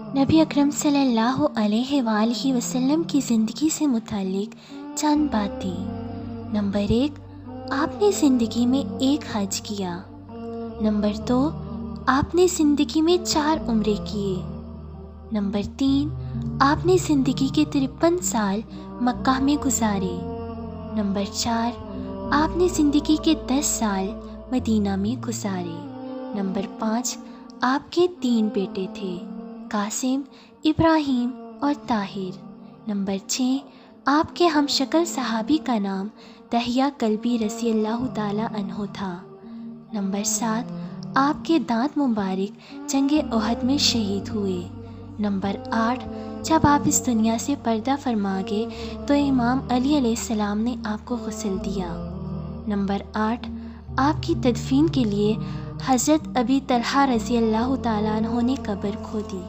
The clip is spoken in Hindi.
नबी अकरम सल्लल्लाहु अलैहि वसल्लम की ज़िंदगी से मुताल्लिक चंद बातें। नंबर 1, आपने ज़िंदगी में एक हज किया। नंबर 2, आपने ज़िंदगी में 4 उम्रे किए। नंबर 3, आपने ज़िंदगी के 53 साल मक्का में गुजारे। नंबर 4, आपने ज़िंदगी के 10 साल मदीना में गुजारे। नंबर 5, आपके 3 बेटे थे, कासिम, इब्राहिम और ताहिर। नंबर 6, आपके हमशक्ल सहाबी का नाम दहिया कल्बी रज़ी अल्लाह ताला अन्हो था। नंबर 7, आपके दांत मुबारक जंगे ओहद में शहीद हुए। नंबर 8, जब आप इस दुनिया से पर्दा फरमा गए तो इमाम अली अलैहिस्सलाम ने आपको गुस्ल दिया। नंबर 8, आपकी तदफीन के लिए हज़रत अबी तलहा रज़ी अल्लाह ताला अन्हो ने कब्र खोदी।